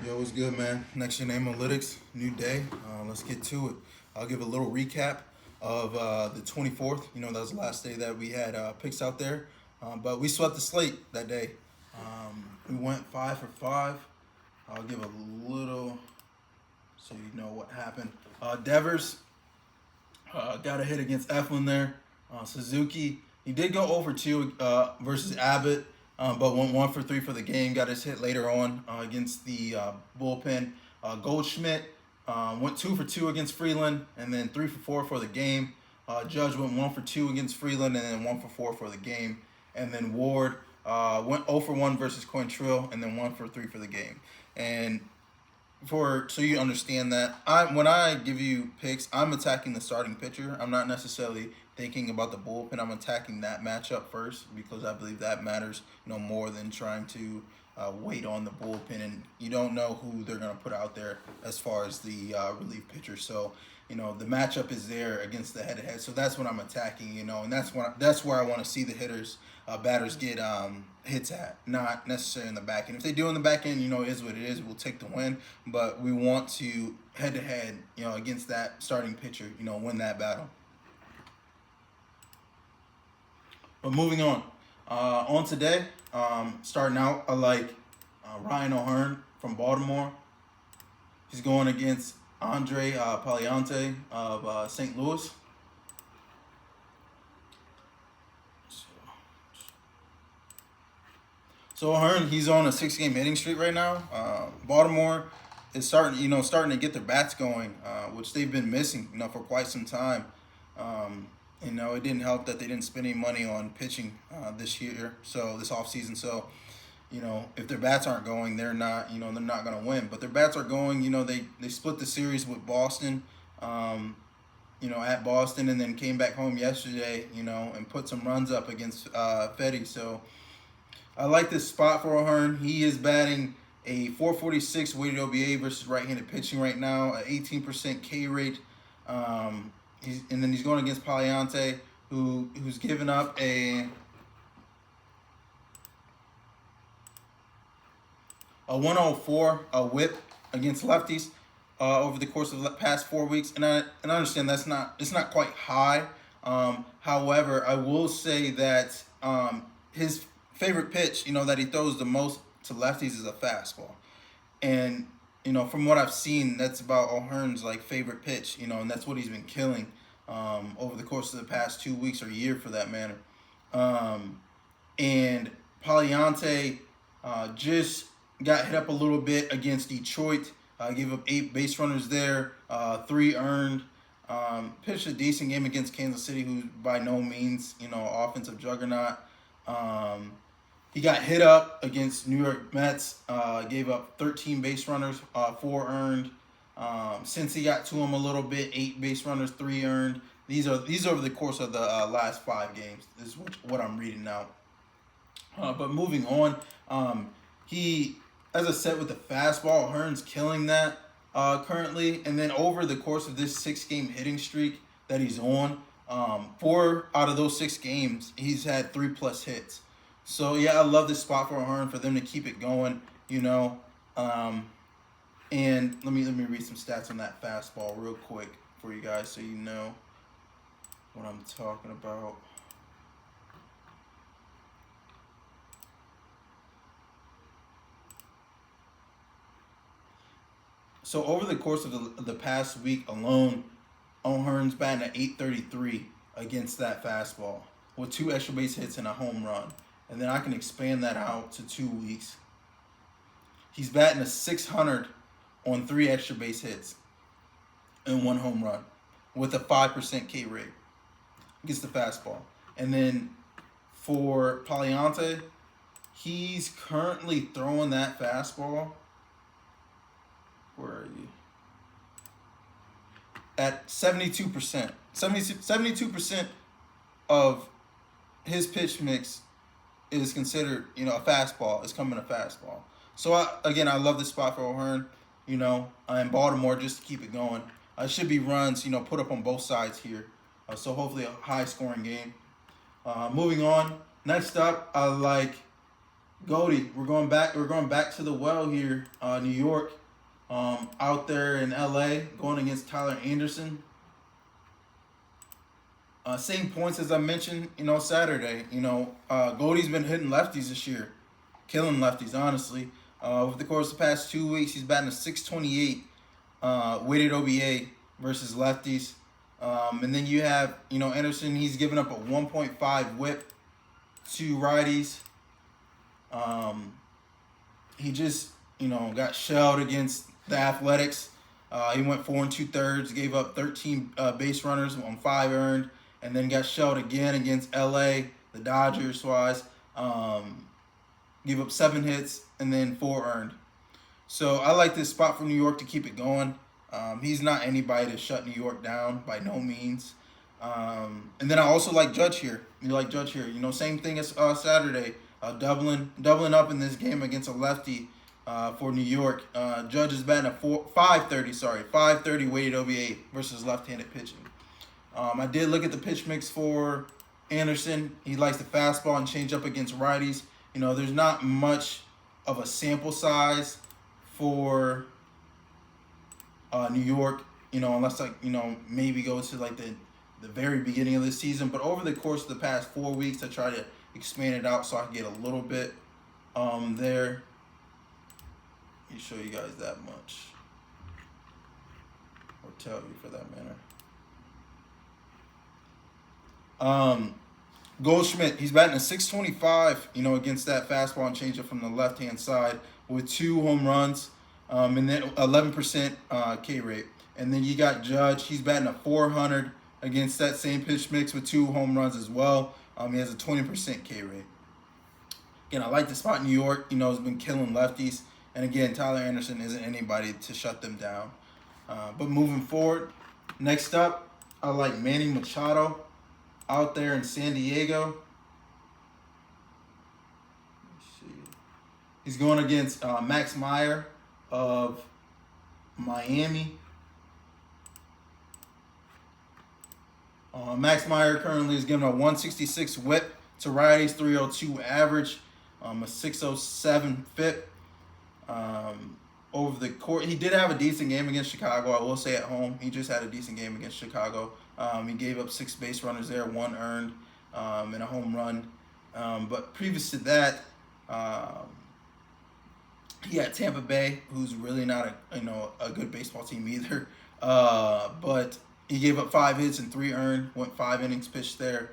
Yo, what's good, man? Next year, Amolytics, new day. Let's get to it. I'll give a little recap of the 24th. That was the last day that we had picks out there. But we swept the slate that day. We went 5 for 5. I'll give a little so you know what happened. Devers got a hit against Eflin there. Suzuki, he did go over 2 versus Abbott. But went 1 for 3 for the game. Got his hit later on against the bullpen. Goldschmidt went 2 for 2 against Freeland, and then 3 for 4 for the game. Judge went 1 for 2 against Freeland, and then 1 for 4 for the game. And then Ward went 0 for 1 versus Quintrill, and then 1 for 3 for the game. And so you understand that when I give you picks, I'm attacking the starting pitcher. I'm not necessarily thinking about the bullpen. I'm attacking that matchup first because I believe that matters, more than trying to wait on the bullpen. And you don't know who they're going to put out there as far as the relief pitcher. So, the matchup is there against the head-to-head. So that's what I'm attacking, and that's where I want to see the batters get hits at, not necessarily in the back end. If they do in the back end, it is what it is. We'll take the win, but we want to head-to-head, against that starting pitcher, win that battle. But moving on today, starting out, I like Ryan O'Hearn from Baltimore. He's going against Andre Paliante of St. Louis. So O'Hearn, he's on a 6-game hitting streak right now. Baltimore is starting to get their bats going, which they've been missing, for quite some time. It didn't help that they didn't spend any money on pitching this offseason. So, if their bats aren't going, they're not going to win. But their bats are going. They split the series with Boston, at Boston, and then came back home yesterday, and put some runs up against Fetty. So I like this spot for O'Hearn. He is batting a 446 weighted OBA versus right-handed pitching right now, an 18% K rate. And then he's going against Paliante, who's given up a 104 whip against lefties over the course of the past 4 weeks, and I understand it's not quite high. However, I will say that his favorite pitch, that he throws the most to lefties is a fastball, and from what I've seen, that's about O'Hearn's favorite pitch, and that's what he's been killing over the course of the past 2 weeks or year for that matter. And Paliante just got hit up a little bit against Detroit. Gave up 8 base runners there, 3 earned. Pitched a decent game against Kansas City, who's by no means, offensive juggernaut. He got hit up against New York Mets, gave up 13 base runners, 4 earned. Since he got to him a little bit, 8 base runners, 3 earned. These are over the course of the last 5 games. This is what I'm reading now. But moving on, he, as I said, with the fastball, Hearn's killing that currently. And then over the course of this 6-game hitting streak that he's on, 4 out of those 6 games, he's had 3+ hits. So, yeah, I love this spot for O'Hearn for them to keep it going, And let me read some stats on that fastball real quick for you guys so you know what I'm talking about. So, over the course of the past week alone, O'Hearn's batting at .833 against that fastball with 2 extra base hits and a home run. And then I can expand that out to 2 weeks. He's batting a .600 on 3 extra base hits and 1 home run with a 5% K rate against the fastball. And then for Paliante, he's currently throwing that fastball. Where are you? At 72%. 72% of his pitch mix is considered, a fastball. It's coming a fastball. So, I love this spot for O'Hearn, in Baltimore just to keep it going. Should be runs, put up on both sides here. So hopefully a high-scoring game. Moving on. Next up, I like Goldie, we're going back. We're going back to the well here, New York. Out there in LA, going against Tyler Anderson. Same points as I mentioned, Saturday. Goldie's been hitting lefties this year, killing lefties, honestly. Over the course of the past 2 weeks, he's batting a 628 weighted OBA versus lefties. And then you have, Anderson, he's given up a 1.5 whip to righties. He just, got shelled against the Athletics. He went 4 2/3, gave up 13 base runners on 5 earned, and then got shelled again against LA, the Dodgers wise. Gave up 7 hits and then 4 earned. So I like this spot for New York to keep it going. He's not anybody to shut New York down by no means. And then I also like Judge here. You like Judge here. Same thing as Saturday. Doubling up in this game against a lefty for New York. Judge is batting a 530 weighted OBA versus left-handed pitching. I did look at the pitch mix for Anderson. He likes the fastball and changeup against righties. There's not much of a sample size for New York, unless maybe go to like the very beginning of the season. But over the course of the past 4 weeks, I try to expand it out so I can get a little bit there. Let me show you guys that much, or tell you for that matter. Goldschmidt, he's batting a 625, against that fastball and changeup from the left-hand side with 2 home runs, and then 11% K rate. And then you got Judge, he's batting a 400 against that same pitch mix with 2 home runs as well. He has a 20% K rate. Again, I like the spot in New York. Has been killing lefties. And again, Tyler Anderson isn't anybody to shut them down. But moving forward, next up, I like Manny Machado out there in San Diego. Let's see. He's going against Max Meyer of Miami. Max Meyer currently is giving a 166 whip to righties, 302 average, a 607 FIP. Over the court, he did have a decent game against Chicago. I will say at home, he just had a decent game against Chicago. He gave up 6 base runners there, 1 earned, and a home run. But previous to that, he had Tampa Bay, who's really not a good baseball team either. But he gave up 5 hits and 3 earned, went 5 innings pitched there.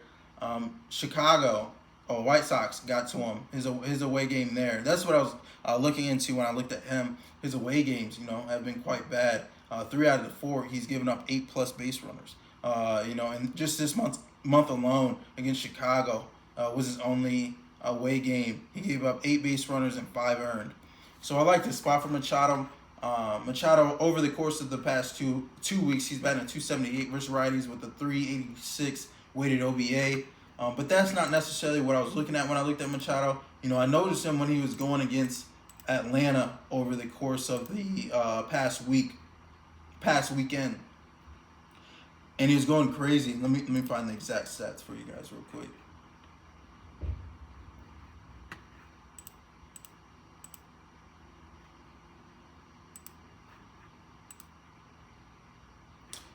Chicago, White Sox got to him. His away game there. That's what I was looking into when I looked at him. His away games, have been quite bad. 3 out of the 4, he's given up 8+ base runners. And just this month alone against Chicago was his only away game. He gave up 8 base runners and 5 earned. So I like this spot for Machado. Machado, over the course of the past two weeks, he's batting a 278 versus righties with a 386 weighted OBA. But that's not necessarily what I was looking at when I looked at Machado. I noticed him when he was going against Atlanta over the course of the past weekend. And he was going crazy. Let me find the exact stats for you guys real quick.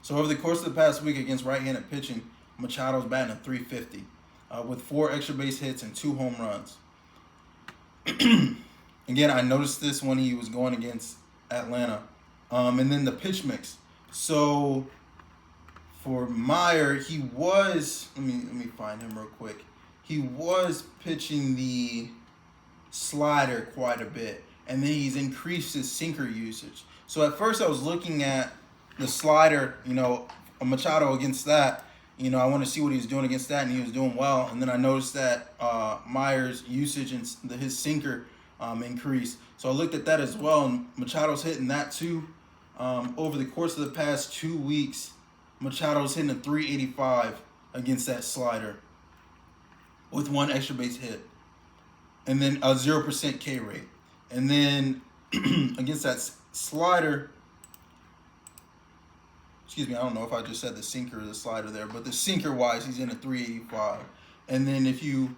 So over the course of the past week against right-handed pitching, Machado's batting a 350 with 4 extra base hits and 2 home runs. Again, I noticed this when he was going against Atlanta. And then the pitch mix. So for Meyer, he was, let me find him real quick. He was pitching the slider quite a bit, and then he's increased his sinker usage. So at first I was looking at the slider, Machado against that. I want to see what he was doing against that, and he was doing well. And then I noticed that Meyer's usage and his sinker increased. So I looked at that as well, and Machado's hitting that too. Over the course of the past 2 weeks, Machado's hitting a 385 against that slider with 1 extra base hit, and then a 0% K rate. And then against that slider, excuse me, I don't know if I just said the sinker or the slider there, but the sinker wise, he's in a 385. And then if you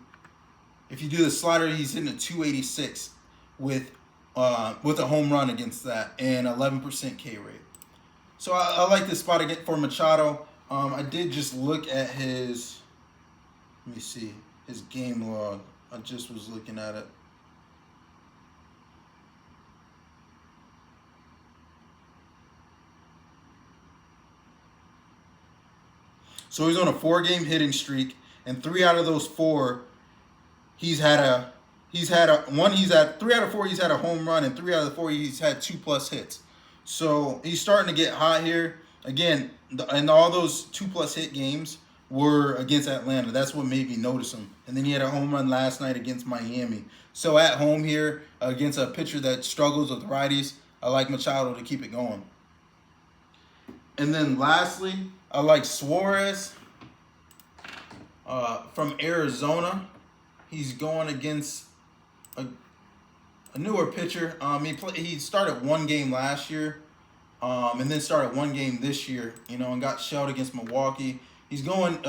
If you do the slider, he's hitting a 286 with a home run against that and 11% K rate. So I like this spot again for Machado. I did just look at his, let me see, his game log. I just was looking at it. So he's on a 4-game hitting streak, and 3 out of those 4, he's had 3 out of 4 he's had a home run, and 3 out of the 4 he's had 2+ hits. So he's starting to get hot here. Again, and all those 2+ hit games were against Atlanta. That's what made me notice him. And then he had a home run last night against Miami. So at home here against a pitcher that struggles with righties, I like Machado to keep it going. And then lastly, I like Suarez from Arizona. He's going against a newer pitcher. He started 1 game last year, and then started 1 game this year. And got shelled against Milwaukee. He's going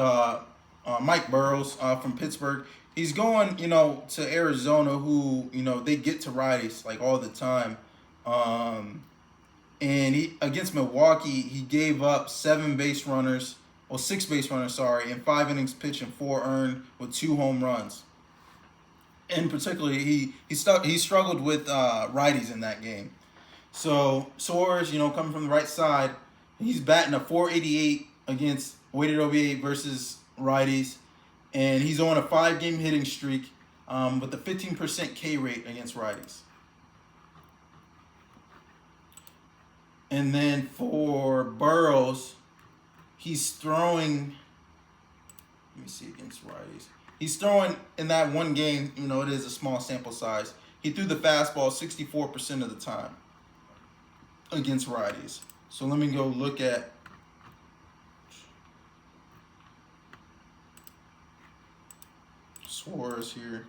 Mike Burrows from Pittsburgh. He's going to Arizona, who they get to righties like all the time. And he against Milwaukee, he gave up 6 base runners, in 5 innings pitched and 4 earned with 2 home runs. And particularly, he struggled with righties in that game. So Suarez, coming from the right side, he's batting a 488 against weighted OVA versus righties, and he's on a 5-game hitting streak with a 15% K rate against righties. And then for Burrows, he's throwing, let me see, against righties. He's throwing in that 1 game, it is a small sample size. He threw the fastball 64% of the time against righties. So let me go look at Suarez here.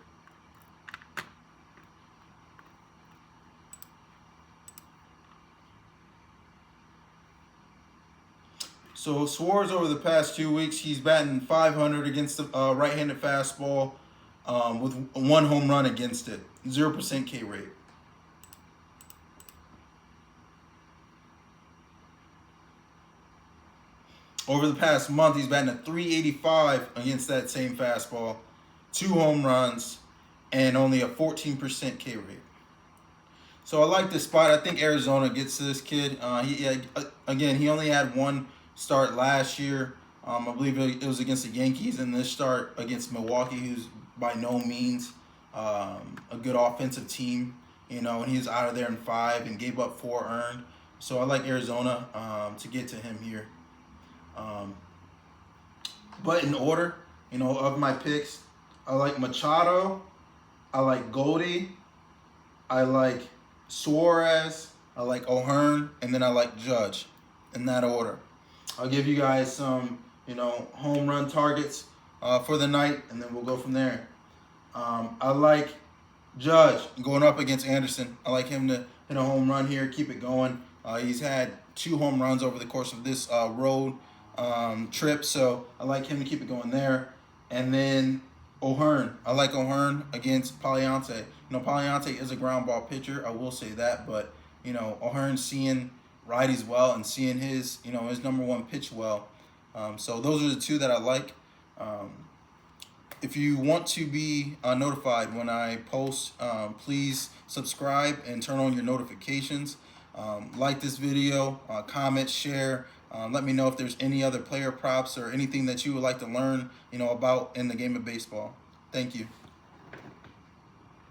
So Suarez over the past 2 weeks, he's batting 500 against the right-handed fastball with 1 home run against it, 0% K rate. Over the past month, he's batting a 385 against that same fastball, 2 home runs, and only a 14% K rate. So I like this spot. I think Arizona gets to this kid. He only had 1 start last year. I believe it was against the Yankees, and this start against Milwaukee, who's by no means a good offensive team. And he's out of there in 5 and gave up 4 earned. So I like Arizona to get to him here. But in order, of my picks, I like Machado, I like Goldie, I like Suarez, I like O'Hearn, and then I like Judge, in that order. I'll give you guys some, home run targets for the night, and then we'll go from there. I like Judge going up against Anderson. I like him to hit a home run here, keep it going. He's had 2 home runs over the course of this road trip, so I like him to keep it going there. And then O'Hearn. I like O'Hearn against Paliante. Paliante is a ground ball pitcher, I will say that, but O'Hearn seeing righties well and seeing his his number 1 pitch well. So those are the 2 that I like. If you want to be notified when I post, please subscribe and turn on your notifications. Like this video, comment, share. Let me know if there's any other player props or anything that you would like to learn, about in the game of baseball. Thank you.